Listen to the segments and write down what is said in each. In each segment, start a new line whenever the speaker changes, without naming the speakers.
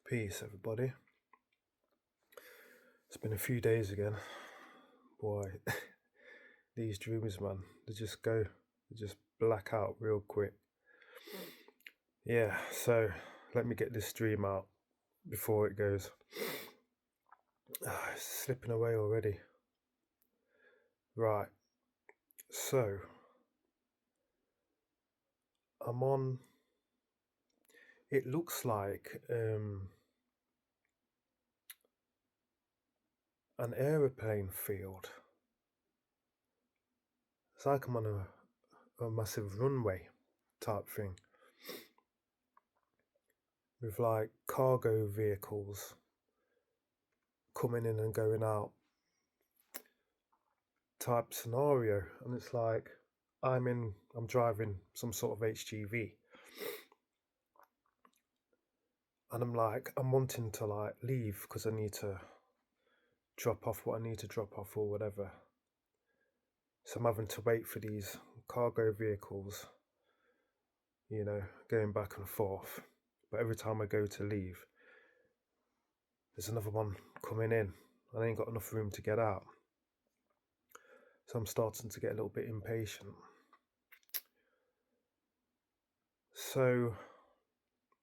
Peace, everybody. It's been a few days again. Boy, these dreams, man, they just black out real quick. Yeah, so let me get this dream out before it goes. It's slipping away already. Right, so I'm on. It looks like an aeroplane field. It's like I'm on a massive runway type thing with like cargo vehicles coming in and going out type scenario, and it's like I'm driving some sort of HGV, and I'm wanting to like leave because I need to drop off what I need to drop off or whatever. So I'm having to wait for these cargo vehicles, going back and forth. But every time I go to leave, there's another one coming in. I ain't got enough room to get out. So I'm starting to get a little bit impatient. So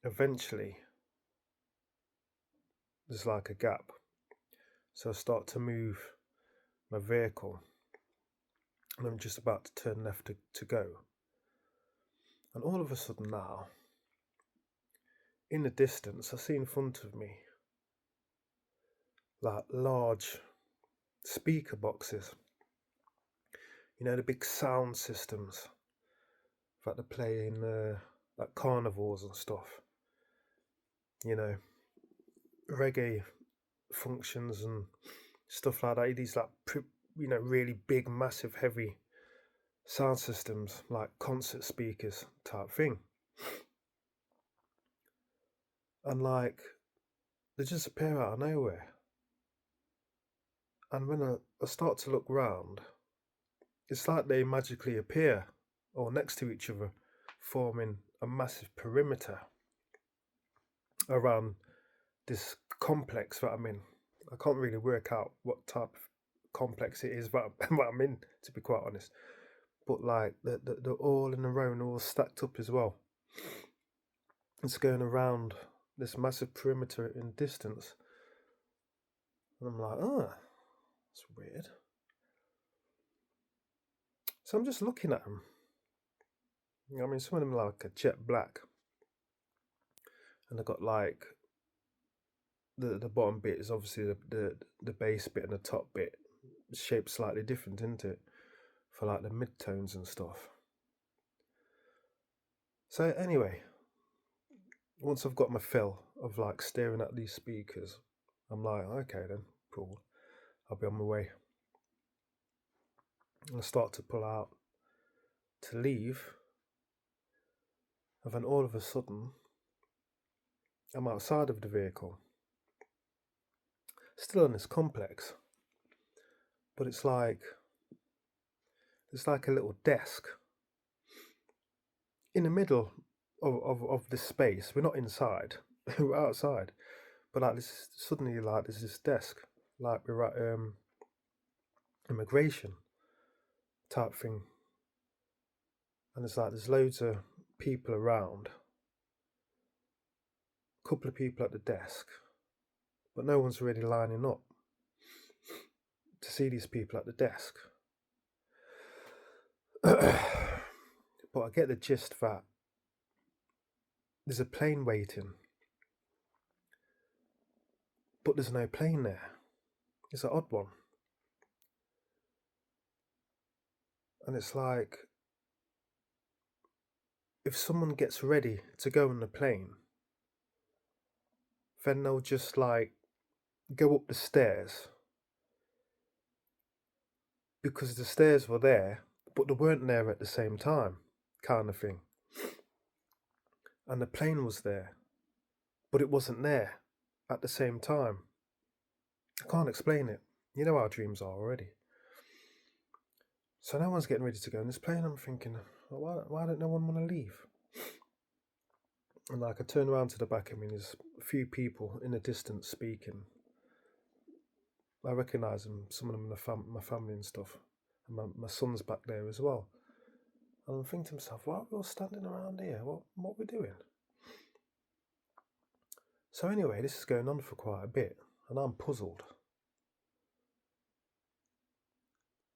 eventually, there's like a gap. So I start to move my vehicle, and I'm just about to turn left to go. And all of a sudden now, in the distance, I see in front of me like large speaker boxes. The big sound systems that they play in like carnivals and stuff. Reggae functions and stuff like that. These like really big, massive, heavy sound systems, like concert speakers type thing. And like they just appear out of nowhere. And when I start to look round, it's like they magically appear all next to each other, forming a massive perimeter around this complex that I'm in. I can't really work out what type of complex it is that I'm in, to be quite honest. But like they're all in a row and all stacked up as well. It's going around this massive perimeter in distance. And I'm like, oh, that's weird. So I'm just looking at them. Some of them are like a jet black. And they've got like the bottom bit is obviously the base bit, and the top bit shaped slightly different, isn't it? For like the mid-tones and stuff. So anyway, once I've got my fill of like staring at these speakers, I'm like, okay then, cool. I'll be on my way. And I start to pull out to leave. And then all of a sudden, I'm outside of the vehicle. Still in this complex. But it's like a little desk in the middle of this space. We're not inside, we're outside. But like this, suddenly like there's this desk, like we're at immigration type thing. And it's like there's loads of people around. A couple of people at the desk. But no one's really lining up to see these people at the desk. But I get the gist that there's a plane waiting, but there's no plane there. It's an odd one. And it's like, if someone gets ready to go on the plane, then they'll just like go up the stairs, because the stairs were there, but they weren't there at the same time, kind of thing. And the plane was there, but it wasn't there at the same time. I can't explain it. You know how dreams are already. So no one's getting ready to go on this plane. I'm thinking, well, why don't no one want to leave? And like I turn around to the back of me, and there's a few people in the distance speaking. I recognise them, some of them, my family and stuff. And my son's back there as well. And I'm thinking to myself, why are we all standing around here? What we doing? So anyway, this is going on for quite a bit, and I'm puzzled.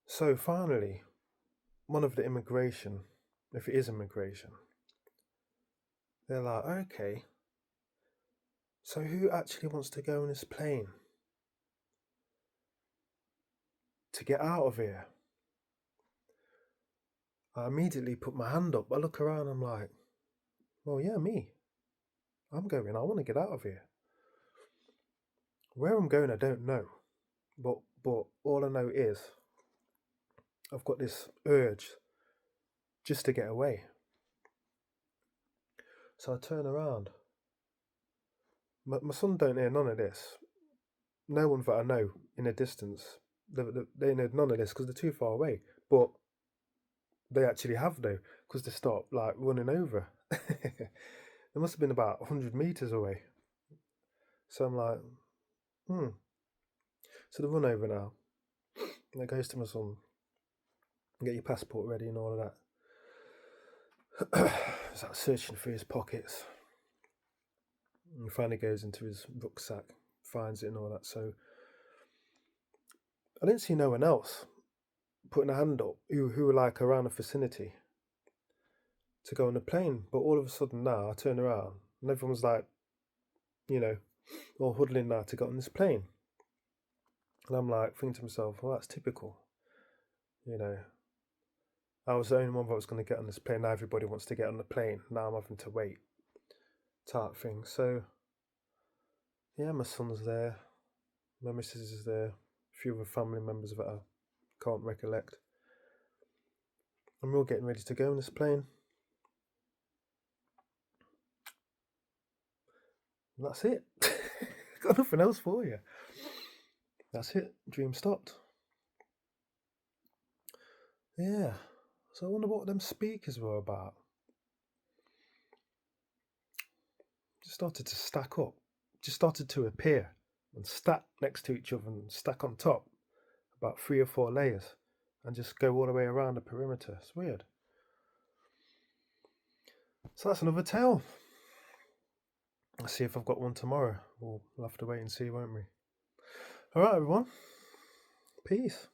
So finally, one of the immigration, if it is immigration, they're like, okay, so who actually wants to go on this plane to get out of here? I immediately put my hand up. I look around, I'm like, well, yeah, me. I'm going. I want to get out of here. Where I'm going, I don't know. But all I know is I've got this urge just to get away. So I turn around. My son don't hear none of this. No one that I know in the distance, they know none of this because they're too far away. But they actually have though, because they start like running over. They must have been about 100 meters away. So I'm like, So they run over now. And it goes to my son, get your passport ready and all of that. He's like searching through his pockets. And he finally goes into his rucksack, finds it and all that. So I didn't see no one else putting a hand up who were like around the vicinity to go on the plane. But all of a sudden now I turn around and everyone's like, all huddling now to get on this plane. And I'm like thinking to myself, well, that's typical. I was the only one that was going to get on this plane. Now everybody wants to get on the plane. Now I'm having to wait, type thing. So, yeah, my son's there. My missus is there. A few other family members that I can't recollect. And we're all getting ready to go on this plane. And that's it. Got nothing else for you. That's it. Dream stopped. Yeah. So I wonder what them speakers were about. Just started to stack up. Just started to appear and stack next to each other and stack on top. About 3 or 4 layers. And just go all the way around the perimeter. It's weird. So that's another tale. I'll see if I've got one tomorrow. We'll have to wait and see, won't we? Alright, everyone. Peace.